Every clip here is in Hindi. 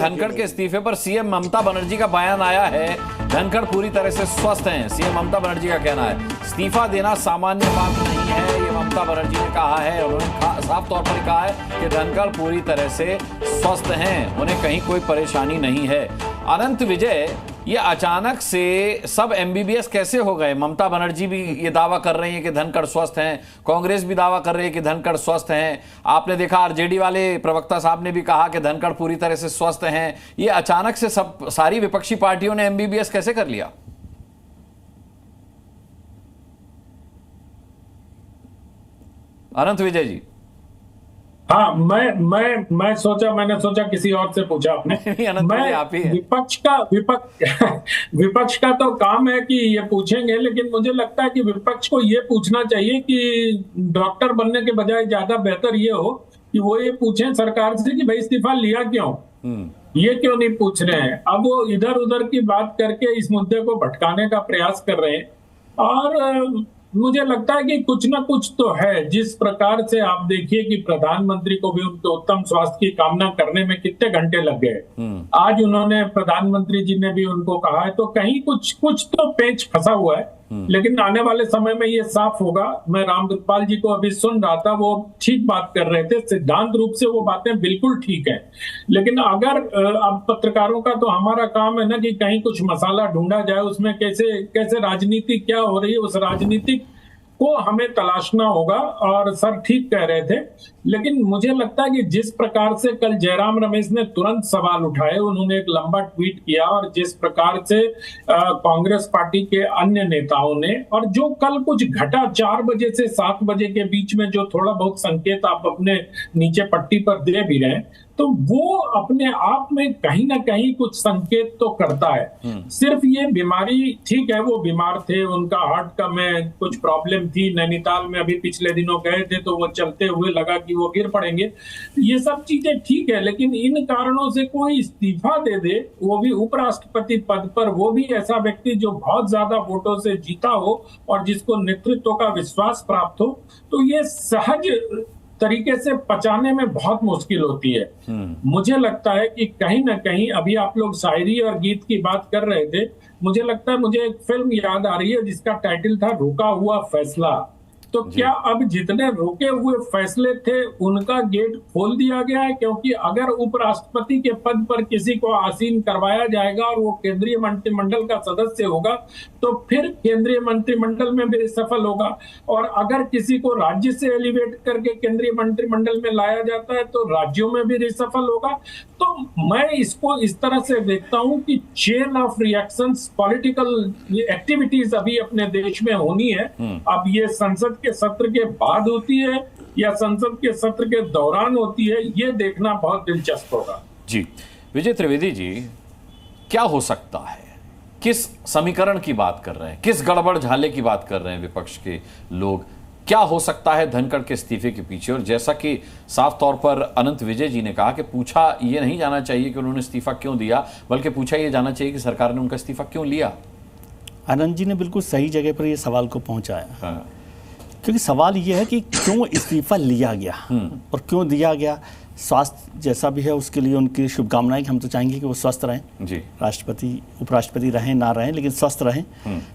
धनखड़ के इस्तीफे पर सीएम ममता बनर्जी का बयान आया है। धनखड़ पूरी तरह से स्वस्थ हैं, सीएम ममता बनर्जी का कहना है। इस्तीफा देना सामान्य बात नहीं है, ये ममता बनर्जी ने कहा है। उन्होंने साफ तौर पर कहा है कि धनखड़ पूरी तरह से स्वस्थ हैं, उन्हें कहीं कोई परेशानी नहीं है। अनंत विजय, ये अचानक से सब एमबीबीएस कैसे हो गए? ममता बनर्जी भी ये दावा कर रही है कि धनखड़ स्वस्थ हैं, कांग्रेस भी दावा कर रही है कि धनखड़ स्वस्थ हैं। आपने देखा आरजेडी वाले प्रवक्ता साहब ने भी कहा कि धनखड़ पूरी तरह से स्वस्थ हैं। ये अचानक से सारी विपक्षी पार्टियों ने एमबीबीएस कैसे कर लिया? अनंत विजय जी। हाँ, मैंने सोचा किसी और से पूछा आपने। विपक्ष का तो काम है कि ये पूछेंगे, लेकिन मुझे लगता है कि विपक्ष को ये पूछना चाहिए कि डॉक्टर बनने के बजाय ज्यादा बेहतर ये हो कि वो ये पूछें सरकार से कि भाई इस्तीफा लिया क्यों, ये क्यों नहीं पूछ रहे हैं। अब वो इधर उधर की बात करके इस मुद्दे को भटकाने का प्रयास कर रहे हैं। और मुझे लगता है कि कुछ ना कुछ तो है। जिस प्रकार से आप देखिए कि प्रधानमंत्री को भी उनके उत्तम स्वास्थ्य की कामना करने में कितने घंटे लग गए। आज उन्होंने, प्रधानमंत्री जी ने भी उनको कहा है, तो कहीं कुछ तो पेच फंसा हुआ है। लेकिन आने वाले समय में ये साफ होगा। मैं रामकृपाल जी को अभी सुन रहा था, वो ठीक बात कर रहे थे, सिद्धांत रूप से वो बातें बिल्कुल ठीक है। लेकिन अगर अब पत्रकारों का तो हमारा काम है ना कि कहीं कुछ मसाला ढूंढा जाए, उसमें कैसे राजनीति क्या हो रही है, उस राजनीतिक को हमें तलाशना होगा। और सर ठीक कह रहे थे, लेकिन मुझे लगता है कि जिस प्रकार से कल जयराम रमेश ने तुरंत सवाल उठाए, उन्होंने एक लंबा ट्वीट किया, और जिस प्रकार से कांग्रेस पार्टी के अन्य नेताओं ने, और जो कल कुछ घटा 4 बजे से 7 बजे के बीच में, जो थोड़ा बहुत संकेत आप अपने नीचे पट्टी पर दे भी रहे हैं, तो वो अपने आप में कहीं ना कहीं कुछ संकेत तो करता है। सिर्फ ये बीमारी, ठीक है वो बीमार थे, उनका हार्ट का में कुछ प्रॉब्लम थी, नैनीताल में अभी पिछले दिनों गए थे तो वो चलते हुए लगा कि वो गिर पड़ेंगे, ये सब चीजें ठीक है। लेकिन इन कारणों से कोई इस्तीफा दे दे, वो भी उपराष्ट्रपति पद पर, वो भी ऐसा व्यक्ति जो बहुत ज्यादा वोटों से जीता हो और जिसको नेतृत्व का विश्वास प्राप्त हो, तो ये सहज तरीके से पचाने में बहुत मुश्किल होती है। मुझे लगता है कि कहीं ना कहीं, अभी आप लोग शायरी और गीत की बात कर रहे थे, मुझे लगता है, मुझे एक फिल्म याद आ रही है जिसका टाइटल था रुका हुआ फैसला। तो क्या अब जितने रुके हुए फैसले थे उनका गेट खोल दिया गया है? क्योंकि अगर उपराष्ट्रपति के पद पर किसी को आसीन करवाया जाएगा और वो केंद्रीय मंत्रिमंडल का सदस्य होगा, तो फिर केंद्रीय मंत्रिमंडल में भी सफल होगा। और अगर किसी को राज्य से एलिवेट करके केंद्रीय मंत्रिमंडल में लाया जाता है तो राज्यों में भी सफल होगा। तो मैं इसको इस तरह से देखता हूं कि chain of reactions, political activities अभी अपने देश में होनी है। अब ये संसद के सत्र के बाद होती है या संसद के सत्र के दौरान होती है, ये देखना बहुत दिलचस्प होगा। जी विजय त्रिवेदी जी, क्या हो सकता है? किस समीकरण की बात कर रहे हैं, किस गड़बड़ झाले की बात कर रहे हैं विपक्ष के लोग? क्या हो सकता है धनखड़ के इस्तीफे के पीछे? और जैसा कि साफ तौर पर अनंत विजय जी ने कहा कि पूछा ये नहीं जाना चाहिए कि उन्होंने इस्तीफा क्यों दिया, बल्कि पूछा ये जाना चाहिए कि सरकार ने उनका इस्तीफा क्यों लिया। आनंद जी ने बिल्कुल सही जगह पर ये सवाल को पहुंचाया। हाँ। क्योंकि सवाल ये है कि क्यों इस्तीफा लिया गया और क्यों दिया गया। स्वास्थ्य जैसा भी है उसके लिए उनकी शुभकामनाएं, हम तो चाहेंगे कि वो स्वस्थ रहें जी। राष्ट्रपति उपराष्ट्रपति रहें ना रहें, लेकिन स्वस्थ रहें,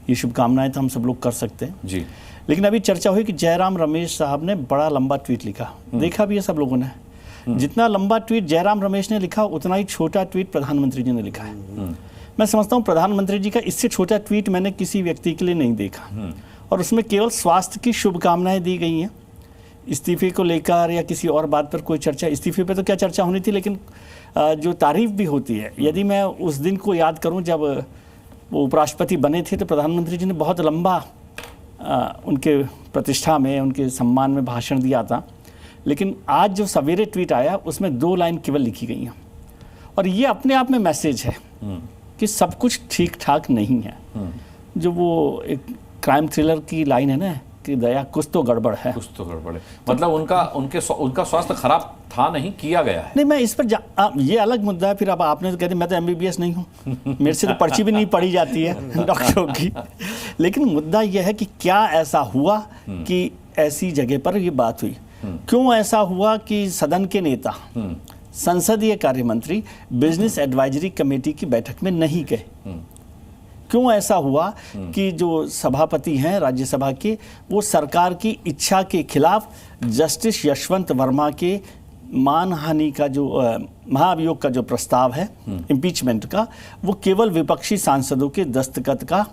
ये शुभकामनाएं तो हम सब लोग कर सकते हैं जी। लेकिन अभी चर्चा हुई कि जयराम रमेश साहब ने बड़ा लंबा ट्वीट लिखा, देखा भी है सब लोगों ने। जितना लंबा ट्वीट जयराम रमेश ने लिखा, उतना ही छोटा ट्वीट प्रधानमंत्री जी ने लिखा है। मैं समझता हूँ प्रधानमंत्री जी का इससे छोटा ट्वीट मैंने किसी व्यक्ति के लिए नहीं देखा, और उसमें केवल स्वास्थ्य की शुभकामनाएं दी गई हैं। इस्तीफे को लेकर या किसी और बात पर कोई चर्चा, इस्तीफे पे तो क्या चर्चा होनी थी, लेकिन जो तारीफ भी होती है। यदि मैं उस दिन को याद करूं जब वो उपराष्ट्रपति बने थे, तो प्रधानमंत्री जी ने बहुत लंबा उनके प्रतिष्ठा में, उनके सम्मान में भाषण दिया था। लेकिन आज जो सवेरे ट्वीट आया उसमें 2 लाइन केवल लिखी गई हैं, और ये अपने आप में मैसेज है कि सब कुछ ठीक ठाक नहीं है। जो वो एक क्राइम थ्रिलर की लाइन है ना कि दया कुछ तो गड़बड़ है, कुछ तो गड़बड़ है, मतलब उनका स्वास्थ्य खराब था, नहीं किया गया है। नहीं, मैं इस पर ये अलग मुद्दा है। फिर अब आपने तो कहते मैं तो एमबीबीएस नहीं हूँ, मेरे से तो पर्ची भी नहीं पढ़ी जाती है डॉक्टरों की। लेकिन मुद्दा यह है कि क्या ऐसा हुआ कि ऐसी जगह पर ये बात हुई, क्यों ऐसा हुआ कि सदन के नेता संसदीय कार्य मंत्री बिजनेस एडवाइजरी कमेटी की बैठक में नहीं गए। क्यों ऐसा हुआ कि जो सभापति हैं राज्यसभा के, वो सरकार की इच्छा के खिलाफ जस्टिस यशवंत वर्मा के मानहानि का जो महाभियोग का जो प्रस्ताव है इम्पीचमेंट का, वो केवल विपक्षी सांसदों के दस्तखत का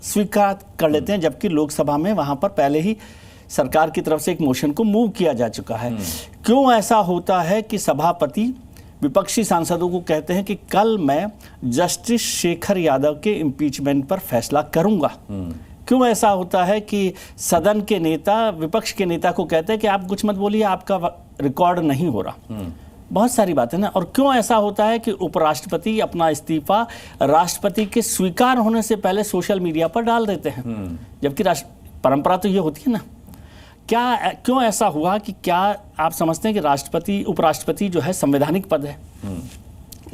स्वीकार कर लेते हैं, जबकि लोकसभा में वहां पर पहले ही सरकार की तरफ से एक मोशन को मूव किया जा चुका है। क्यों ऐसा होता है कि सभापति विपक्षी सांसदों को कहते हैं कि कल मैं जस्टिस शेखर यादव के इम्पीचमेंट पर फैसला करूंगा? क्यों ऐसा होता है कि सदन के नेता विपक्ष के नेता को कहते हैं कि आप कुछ मत बोलिए, आपका रिकॉर्ड नहीं हो रहा? बहुत सारी बातें ना। और क्यों ऐसा होता है कि उपराष्ट्रपति अपना इस्तीफा राष्ट्रपति के स्वीकार होने से पहले सोशल मीडिया पर डाल देते हैं, जबकि परंपरा तो ये होती है ना। क्यों ऐसा हुआ कि क्या आप समझते हैं कि राष्ट्रपति उपराष्ट्रपति जो है संवैधानिक पद है,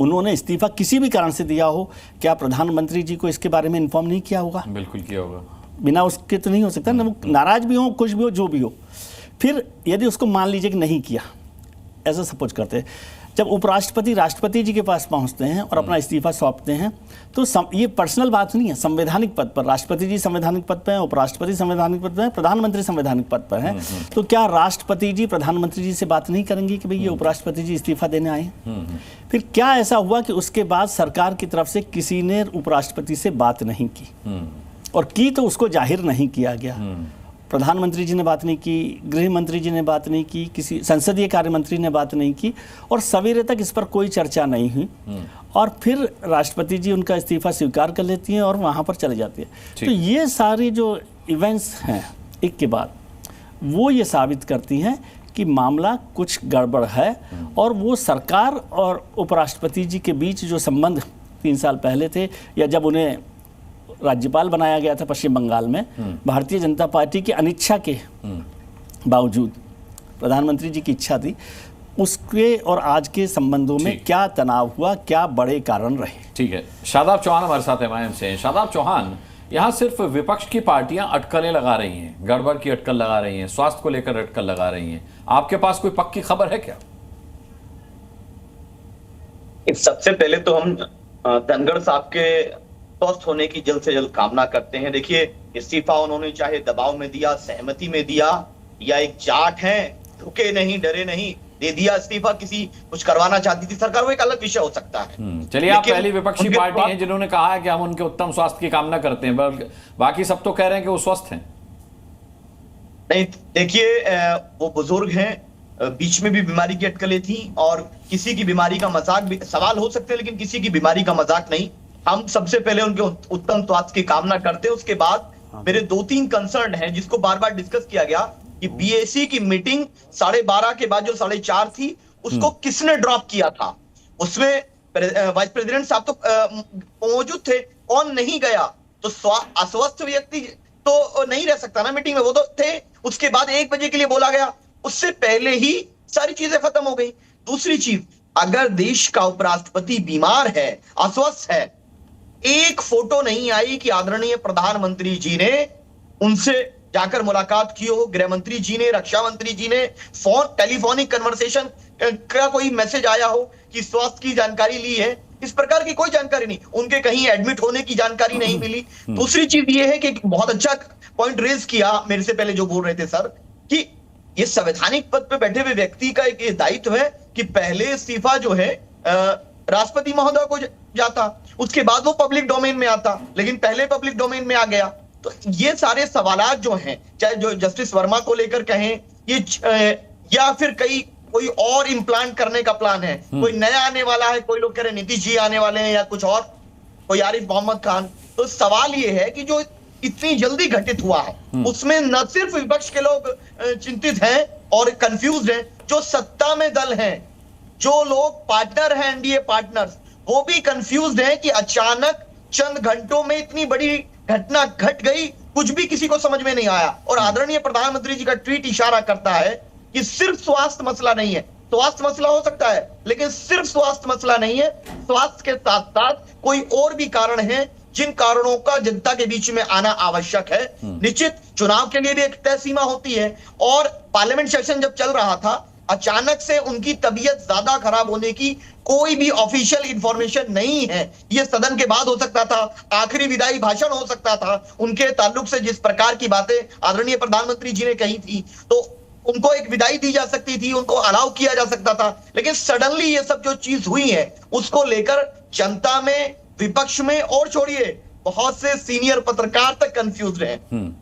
उन्होंने इस्तीफा किसी भी कारण से दिया हो, क्या प्रधानमंत्री जी को इसके बारे में इन्फॉर्म नहीं किया होगा? बिल्कुल किया होगा, बिना बिना उसके तो नहीं हो सकता ना। वो नाराज भी हो, कुछ भी हो, जो भी हो। फिर यदि उसको मान लीजिए कि नहीं किया, ऐसा सपोज करते हैं, जब उपराष्ट्रपति राष्ट्रपति जी के पास पहुंचते हैं और अपना इस्तीफा सौंपते हैं, तो ये पर्सनल बात नहीं है। संवैधानिक पद पर राष्ट्रपति जी संवैधानिक पद पर हैं, उपराष्ट्रपति संवैधानिक पद पर हैं, प्रधानमंत्री संवैधानिक पद पर हैं। तो क्या राष्ट्रपति जी प्रधानमंत्री जी से बात नहीं करेंगे कि भाई ये उपराष्ट्रपति जी इस्तीफा देने आए? फिर क्या ऐसा हुआ कि उसके बाद सरकार की तरफ से किसी ने उपराष्ट्रपति से बात नहीं की, और की तो उसको जाहिर नहीं किया गया। प्रधानमंत्री जी ने बात नहीं की, गृह मंत्री जी ने बात नहीं की, किसी संसदीय कार्य मंत्री ने बात नहीं की, और सवेरे तक इस पर कोई चर्चा नहीं हुई। और फिर राष्ट्रपति जी उनका इस्तीफा स्वीकार कर लेती हैं और वहाँ पर चले जाती है। तो ये सारी जो इवेंट्स हैं एक के बाद, वो ये साबित करती हैं कि मामला कुछ गड़बड़ है। और वो सरकार और उपराष्ट्रपति जी के बीच जो संबंध 3 साल पहले थे, या जब उन्हें राज्यपाल बनाया गया था पश्चिम बंगाल में, भारतीय जनता पार्टी की अनिच्छा के बावजूद, प्रधानमंत्री जी की इच्छा थी, उसके और आज के संबंधों में क्या तनाव हुआ, क्या बड़े कारण रहे? ठीक है, शादाब चौहान हमारे साथ एमआईएम से हैं। शादाब चौहान, यहाँ सिर्फ विपक्ष की पार्टियां अटकलें लगा रही हैं, गड़बड़ की अटकल लगा रही हैं, स्वास्थ्य को लेकर अटकल लगा रही हैं। आपके पास कोई पक्की खबर है क्या? सबसे पहले तो हम धनखड़ साहब के स्वस्थ होने की जल्द से जल्द कामना करते हैं। देखिए, इस्तीफा उन्होंने चाहे दबाव में दिया, सहमति में दिया, या एक जाट है, रुके नहीं डरे नहीं, दे दिया इस्तीफा, किसी कुछ करवाना चाहती थी सरकार, वो एक अलग विषय हो सकता है। चलिए, आप पहली विपक्षी पार्टी हैं जिन्होंने कहा है कि हम उनके उत्तम स्वास्थ्य की कामना करते हैं, बाकी सब तो कह रहे हैं कि वो स्वस्थ हैं। नहीं, देखिए, वो बुजुर्ग हैं, बीच में भी बीमारी की अटकलें थी, और किसी की बीमारी का मजाक भी सवाल हो सकते हैं, लेकिन किसी की बीमारी का मजाक नहीं। हम सबसे पहले उनके उत्तम स्वास्थ्य की कामना करते हैं। उसके बाद मेरे 2-3 कंसर्न हैं जिसको बार बार डिस्कस किया गया कि बीएसी की मीटिंग 12:30 के बाद जो 4:30 थी, उसको किसने ड्रॉप किया था? उसमें वाइस प्रेसिडेंट साहब तो मौजूद थे, कौन नहीं गया? तो अस्वस्थ व्यक्ति तो नहीं रह सकता ना मीटिंग में, वो तो थे। उसके बाद 1 बजे के लिए बोला गया, उससे पहले ही सारी चीजें खत्म हो गई। दूसरी चीज, अगर देश का उपराष्ट्रपति बीमार है, अस्वस्थ है, एक फोटो नहीं आई कि आदरणीय प्रधानमंत्री जी ने उनसे जाकर मुलाकात की हो, गृह मंत्री जी ने, रक्षा मंत्री जी ने टेलीफोनिक कन्वर्सेशन का कोई मैसेज आया हो कि स्वास्थ्य की जानकारी ली है, इस प्रकार की कोई जानकारी नहीं। उनके कहीं एडमिट होने की जानकारी नहीं मिली। दूसरी चीज ये है कि बहुत अच्छा पॉइंट रेज किया मेरे से पहले जो बोल रहे थे सर, कि ये संवैधानिक पद पे बैठे हुए व्यक्ति का एक दायित्व है कि पहले इस्तीफा जो है राष्ट्रपति महोदय को जाता, उसके बाद वो पब्लिक डोमेन में आता, लेकिन पहले पब्लिक डोमेन में आ गया। तो ये सारे सवालात जो हैं, चाहे जो जस्टिस वर्मा को लेकर कहें, ये या फिर कोई और इम्प्लांट करने का प्लान है, कोई नया आने वाला है, कोई लोग कह रहे नीतीश जी आने वाले हैं, या कुछ और, कोई आरिफ मोहम्मद खान। तो सवाल ये है कि जो इतनी जल्दी घटित हुआ है, उसमें न सिर्फ विपक्ष के लोग चिंतित हैं और कंफ्यूज हैं, जो सत्ता में दल हैं, जो लोग पार्टनर हैं, एनडीए पार्टनर्स, वो भी कंफ्यूज हैं कि अचानक चंद घंटों में इतनी बड़ी घटना घट गई, कुछ भी किसी को समझ में नहीं आया। और आदरणीय प्रधानमंत्री जी का ट्वीट इशारा करता है कि सिर्फ स्वास्थ्य मसला नहीं है। स्वास्थ्य मसला हो सकता है, लेकिन सिर्फ स्वास्थ्य मसला नहीं है। स्वास्थ्य के साथ साथ कोई और भी कारण है, जिन कारणों का जनता के बीच में आना आवश्यक है। निश्चित चुनाव के लिए भी एक तय सीमा होती है, और पार्लियामेंट सेशन जब चल रहा था अचानक से उनकी तबीयत ज्यादा खराब होने की कोई भी ऑफिशियल इंफॉर्मेशन नहीं है। ये सदन के बाद हो सकता था, आखिरी विदाई भाषण हो सकता था, उनके ताल्लुक से जिस प्रकार की बातें आदरणीय प्रधानमंत्री जी ने कही थी तो उनको एक विदाई दी जा सकती थी, उनको अलाउ किया जा सकता था। लेकिन सडनली ये सब जो चीज हुई है उसको लेकर जनता में, विपक्ष में और छोड़िए बहुत से सीनियर पत्रकार तक कंफ्यूज हैं।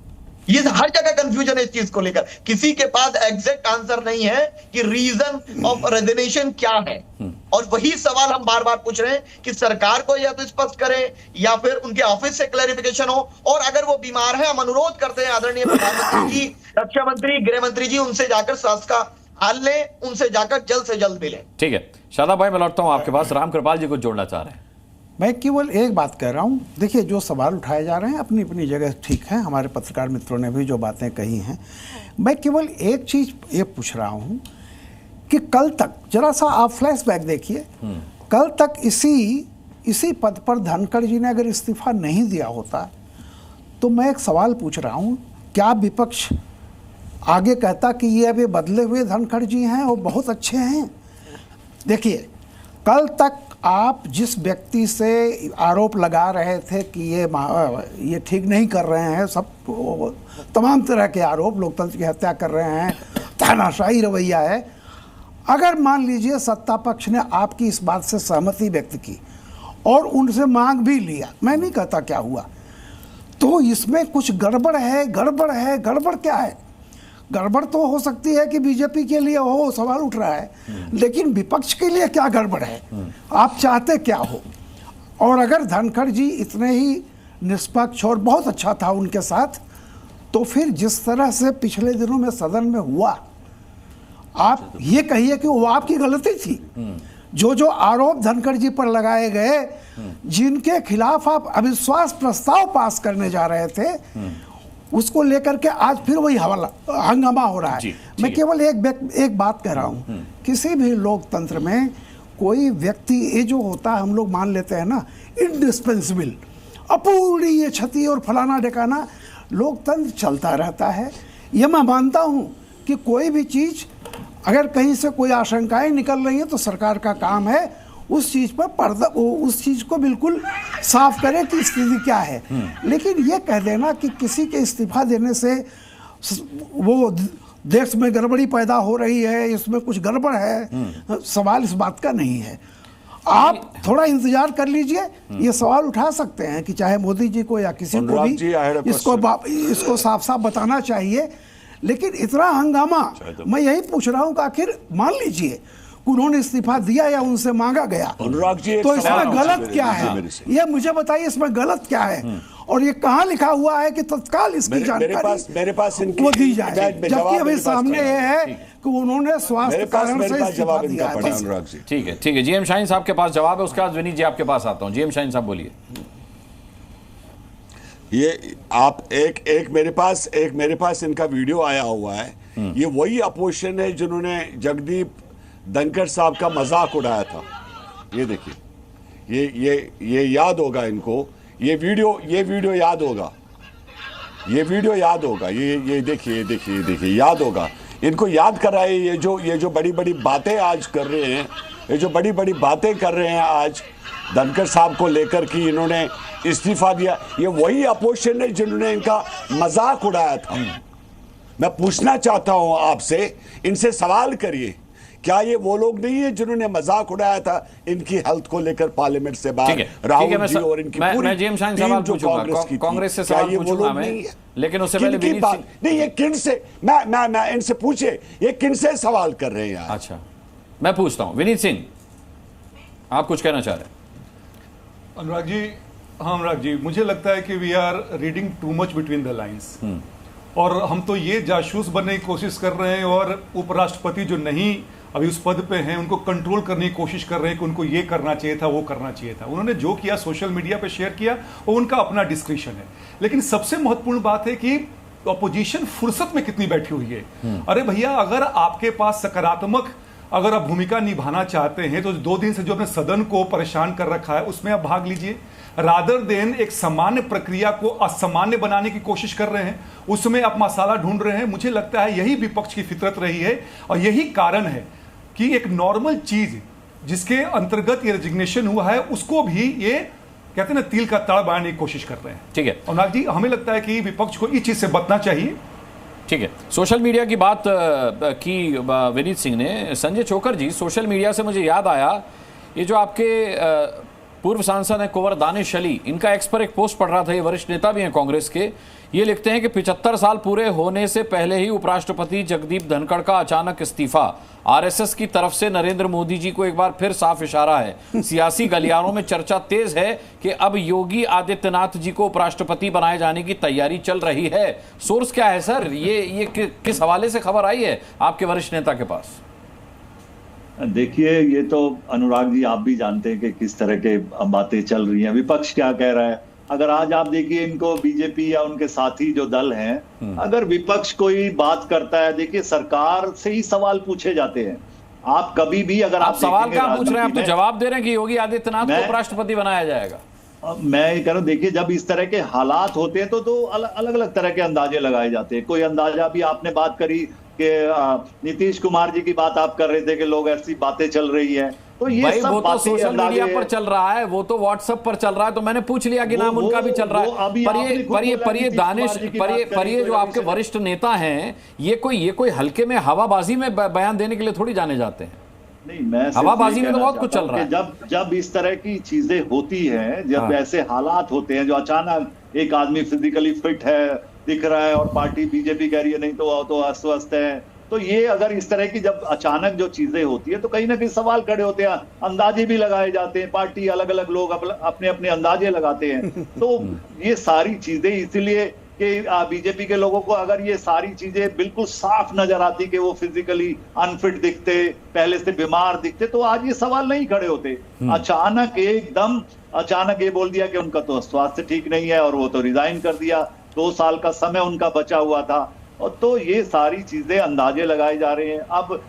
ये हर जगह कंफ्यूजन है इस चीज को लेकर, किसी के पास एग्जैक्ट आंसर नहीं है कि रीजन ऑफ रेजिग्नेशन क्या है। और वही सवाल हम बार बार पूछ रहे हैं कि सरकार को या तो स्पष्ट करे या फिर उनके ऑफिस से क्लैरिफिकेशन हो। और अगर वो बीमार है, हम अनुरोध करते हैं आदरणीय प्रधानमंत्री जी, रक्षा मंत्री, गृह मंत्री जी, उनसे जाकर स्वास्थ्य का हाल लें, उनसे जाकर जल्द से जल्द मिलें। ठीक है शादाब भाई, मैं लौटता हूं आपके पास। राम कृपाल जी कुछ जोड़ना चाह रहे हैं। मैं केवल एक बात कह रहा हूँ, देखिए जो सवाल उठाए जा रहे हैं अपनी अपनी जगह ठीक है, हमारे पत्रकार मित्रों ने भी जो बातें कही हैं, मैं केवल एक चीज़ ये पूछ रहा हूँ कि कल तक जरा सा आप फ्लैशबैक देखिए, कल तक इसी पद पर धनखड़ जी ने अगर इस्तीफा नहीं दिया होता तो मैं एक सवाल पूछ रहा हूँ, क्या विपक्ष आगे कहता कि ये अभी बदले हुए धनखड़ जी हैं और बहुत अच्छे हैं? देखिए कल तक आप जिस व्यक्ति से आरोप लगा रहे थे कि ये ठीक नहीं कर रहे हैं, सब तमाम तरह के आरोप, लोकतंत्र की हत्या कर रहे हैं, तानाशाही रवैया है, अगर मान लीजिए सत्ता पक्ष ने आपकी इस बात से सहमति व्यक्त की और उनसे मांग भी लिया, मैं नहीं कहता क्या हुआ, तो इसमें कुछ गड़बड़ है। गड़बड़ क्या है? गड़बड़ तो हो सकती है कि बीजेपी के लिए हो, सवाल उठ रहा है, लेकिन विपक्ष के लिए क्या गड़बड़ है? आप चाहते क्या हो? और अगर धनखड़ जी इतने ही निष्पक्ष और बहुत अच्छा था उनके साथ, तो फिर जिस तरह से पिछले दिनों में सदन में हुआ, आप ये कहिए कि वो आपकी गलती थी। जो आरोप धनखड़ जी पर लगाए गए, जिनके खिलाफ आप अविश्वास प्रस्ताव पास करने जा रहे थे, उसको लेकर के आज फिर वही हंगामा हो रहा है। मैं केवल एक बात कह रहा हूँ, किसी भी लोकतंत्र में कोई व्यक्ति ये जो होता है, हम लोग मान लेते हैं ना इंडिस्पेंसिबल, अपूर्णीय ये क्षति और फलाना ढिकाना, लोकतंत्र चलता रहता है। ये मैं मानता हूँ कि कोई भी चीज़ अगर कहीं से कोई आशंकाएं निकल रही हैं तो सरकार का काम है उस चीज़ पर पर्दा, उस चीज़ को बिल्कुल साफ करे कि स्थिति क्या है। लेकिन ये कह देना कि किसी के इस्तीफा देने से वो देश में गड़बड़ी पैदा हो रही है, इसमें कुछ गड़बड़ है, सवाल इस बात का नहीं है। आप थोड़ा इंतजार कर लीजिए, ये सवाल उठा सकते हैं कि चाहे मोदी जी को या किसी को भी इसको साफ साफ बताना चाहिए। लेकिन इतना हंगामा, मैं यही पूछ रहा हूँ कि आखिर मान लीजिए उन्होंने इस्तीफा दिया या उनसे मांगा गया, तो इसमें गलत क्या है? ये मुझे बताइए, इसमें गलत क्या है? और ये कहाँ लिखा हुआ है कि तत्काल इसकी जानकारी मेरे पास वो दी जाए, जबकि अभी सामने ये है कि उन्होंने स्वास्थ्य कारण से इस्तीफा दिया है। ठीक है जीएम शाहीन साहब के पास जवाब है, उसके बाद विनीत जी आपके पास आता हूँ। जीएम शाहीन साहब बोलिए। ये आप एक मेरे पास इनका वीडियो आया हुआ है। ये वही अपोजिशन है जिन्होंने जगदीप धनखड़ साहब का मजाक उड़ाया था। ये देखिए, ये याद होगा इनको, ये वीडियो याद होगा, ये देखिए याद होगा इनको, याद कर रहा है। ये जो बड़ी बड़ी बातें आज कर रहे हैं, ये जो बड़ी बड़ी बातें कर रहे हैं आज धनखड़ साहब को लेकर कि इन्होंने इस्तीफा दिया, ये वही अपोजिशन है जिन्होंने इनका मजाक उड़ाया था। मैं पूछना चाहता हूं आपसे, इनसे सवाल करिए, क्या ये वो लोग नहीं है जिन्होंने मजाक उड़ाया था इनकी हेल्थ को लेकर पार्लियामेंट से बाहर? राहुल जी और इनकी पूरी जीएम शाहीन सवाल पूछूंगा, कांग्रेस से सवाल पूछूंगा मैं, लेकिन उससे पहले विनीत सिंह नहीं, ये किन से, मैं इनसे पूछे ये किन से सवाल कर रहे हैं? अच्छा मैं पूछता हूं, विनीत सिंह आप कुछ कहना चाह रहे हैं? अनुराग जी, मुझे लगता है कि we are reading too much between the lines, और हम तो ये जासूस बनने की कोशिश कर रहे हैं, और उपराष्ट्रपति जो नहीं अभी उस पद पे हैं उनको कंट्रोल करने की कोशिश कर रहे हैं कि उनको ये करना चाहिए था, वो करना चाहिए था। उन्होंने जो किया सोशल मीडिया पे शेयर किया, वो उनका अपना डिस्क्रिप्शन है। लेकिन सबसे महत्वपूर्ण बात है कि अपोजिशन फुर्सत में कितनी बैठी हुई है। अरे भैया, अगर आपके पास सकारात्मक अगर आप भूमिका निभाना चाहते हैं तो 2 दिन से जो अपने सदन को परेशान कर रखा है उसमें आप भाग लीजिए। रादर देन एक सामान्य प्रक्रिया को असामान्य बनाने की कोशिश कर रहे हैं, उसमें आप मसाला ढूंढ रहे हैं। मुझे लगता है यही विपक्ष की फितरत रही है और यही कारण है कि एक नॉर्मल चीज जिसके अंतर्गत ये रेजिग्नेशन हुआ है उसको भी ये कहते हैं ना तिल का ताड़ बांधने की कोशिश कर रहे हैं। ठीक है। और नाग जी, हमें लगता है कि विपक्ष को इस चीज से बचना चाहिए। ठीक है, सोशल मीडिया की बात की विनीत सिंह ने। संजय चोकर जी, सोशल मीडिया से मुझे याद आया, ये जो आपके पूर्व सांसद हैं कुंवर दानिश अली, इनका एक्स पर एक पोस्ट पढ़ रहा था, ये वरिष्ठ नेता भी हैं कांग्रेस के। ये लिखते हैं कि 75 साल पूरे होने से पहले ही उपराष्ट्रपति जगदीप धनखड़ का अचानक इस्तीफा, आरएसएस की तरफ से नरेंद्र मोदी जी को एक बार फिर साफ इशारा है। सियासी गलियारों में चर्चा तेज है कि अब योगी आदित्यनाथ जी को उपराष्ट्रपति बनाए जाने की तैयारी चल रही है। सोर्स क्या है सर? ये किस हवाले से खबर आई है आपके वरिष्ठ नेता के पास? देखिए, ये तो अनुराग जी आप भी जानते हैं कि किस तरह के बातें चल रही हैं, विपक्ष क्या कह रहा है। अगर आज आप देखिए इनको बीजेपी या उनके साथी जो दल हैं, अगर विपक्ष कोई बात करता है, देखिए सरकार से ही सवाल पूछे जाते हैं। आप कभी भी अगर आप सवाल क्या पूछ रहे हैं, आप तो जवाब दे रहे हैं कि योगी आदित्यनाथ को उपराष्ट्रपति बनाया जाएगा। मैं ये कह रहा हूं, देखिए जब इस तरह के हालात होते हैं तो अलग अलग तरह के अंदाजे लगाए जाते हैं। कोई अंदाजा भी आपने बात करी कि नीतीश कुमार जी की बात आप कर रहे थे कि लोग ऐसी बातें चल रही है, तो ये सब वो तो सोशल मीडिया पर चल रहा है, वो तो व्हाट्सएप पर चल रहा है, तो मैंने पूछ लिया कि नाम उनका भी चल रहा है। पर ये दानिश, पर ये जो आपके वरिष्ठ नेता हैं, ये कोई हल्के में हवाबाजी में बयान देने के लिए थोड़ी जाने जाते हैं। नहीं, मैं हवाबाजी में तो बहुत कुछ चल रहा है। जब इस तरह की चीजें होती हैं, जब ऐसे हालात होते हैं, जो अचानक एक आदमी फिजिकली फिट है दिख रहा है और पार्टी बीजेपी कह रही है नहीं तो अस्वस्थ है, तो ये अगर इस तरह की जब अचानक जो चीजें होती है तो कहीं ना कहीं सवाल खड़े होते हैं, अंदाजे भी लगाए जाते हैं, पार्टी अलग अलग लोग अपने अपने अंदाजे लगाते हैं। तो ये सारी चीजें इसलिए कि बीजेपी के लोगों को अगर ये सारी चीजें बिल्कुल साफ नजर आती कि वो फिजिकली अनफिट दिखते, पहले से बीमार दिखते, तो आज ये सवाल नहीं खड़े होते। अचानक ये बोल दिया कि उनका तो स्वास्थ्य ठीक नहीं है और वो तो रिजाइन कर दिया, 2 साल का समय उनका बचा हुआ था। और तो ये सारी चीजें अंदाजे लगाए जा रहे हैं। अब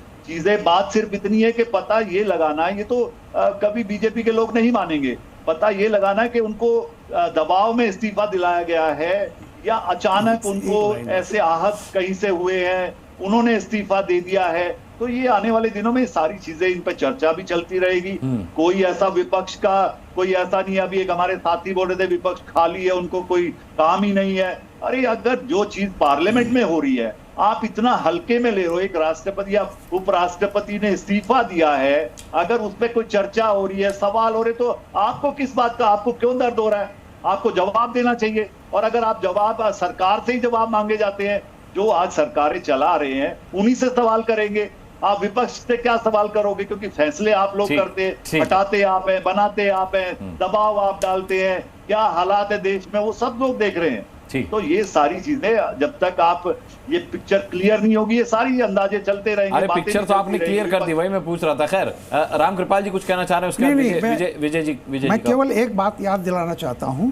बात सिर्फ इतनी है कि पता ये लगाना है, ये तो कभी बीजेपी के लोग नहीं मानेंगे, पता ये लगाना है कि उनको दबाव में इस्तीफा दिलाया गया है या अचानक उनको ऐसे आहत कहीं से हुए हैं, उन्होंने इस्तीफा दे दिया है। तो ये आने वाले दिनों में सारी चीजें, इन पर चर्चा भी चलती रहेगी। कोई ऐसा विपक्ष का कोई ऐसा नहीं, अभी एक हमारे साथी बोल रहे थे विपक्ष खाली है, उनको कोई काम ही नहीं है। अरे अगर जो चीज पार्लियामेंट में हो रही है आप इतना हल्के में ले रहे हो, एक राष्ट्रपति या उपराष्ट्रपति ने इस्तीफा दिया है, अगर उस पर कोई चर्चा हो रही है, सवाल हो रहे, तो आपको किस बात का, आपको क्यों दर्द हो रहा है? आपको जवाब देना चाहिए। और अगर आप जवाब सरकार से ही जवाब मांगे जाते हैं, जो आज सरकारें चला रहे हैं उन्हीं से सवाल करेंगे, आप विपक्ष से क्या सवाल करोगे? क्योंकि फैसले आप लोग करते हैं, हटाते आप हैं, बनाते आप हैं, दबाव आप डालते हैं, क्या हालात है देश में वो सब लोग देख रहे हैं। तो ये सारी चीजें जब तक आप ये पिक्चर क्लियर नहीं होगी, ये सारी अंदाजे चलते रहेंगे। अरे पिक्चर तो आपने क्लियर कर दी, वही मैं पूछ रहा था। खैर, राम कृपाल जी कुछ कहना चाह रहे हैं उसके? विजय जी मैं केवल एक बात याद दिलाना चाहता हूं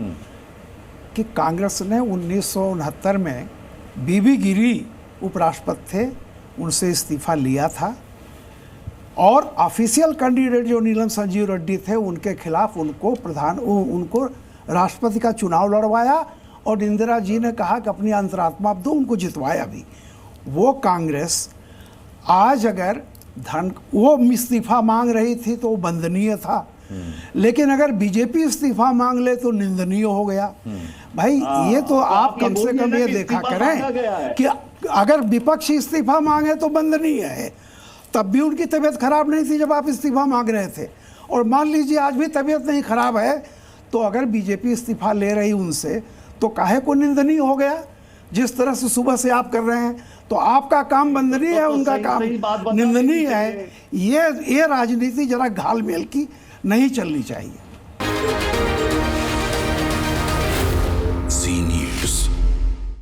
कि कांग्रेस ने 1969 में बीबी गिरी उपराष्ट्रपति थे, उनसे इस्तीफा लिया था और ऑफिशियल कैंडिडेट जो नीलम संजीव रेड्डी थे उनके खिलाफ उनको राष्ट्रपति का चुनाव लड़वाया और इंदिरा जी ने कहा कि अपनी अंतरात्मा दो, उनको जितवाया भी। वो कांग्रेस आज अगर वो इस्तीफा मांग रही थी तो वो वंदनीय था, लेकिन अगर बीजेपी इस्तीफा मांग ले तो निंदनीय हो गया। भाई ये तो आप कम से कम ये देखा करें कि अगर विपक्ष इस्तीफा मांगे तो वंदनीय है, तब भी उनकी तबीयत खराब नहीं थी जब आप इस्तीफा मांग रहे थे, और मान लीजिए आज भी तबीयत नहीं खराब है, तो अगर बीजेपी इस्तीफा ले रही उनसे तो काहे को निंदनीय हो गया? जिस तरह से सुबह से आप कर रहे हैं, तो आपका काम वंदनीय है, उनका काम निंदनीय है। ये राजनीति जरा घाल-मेल की नहीं चलनी चाहिए।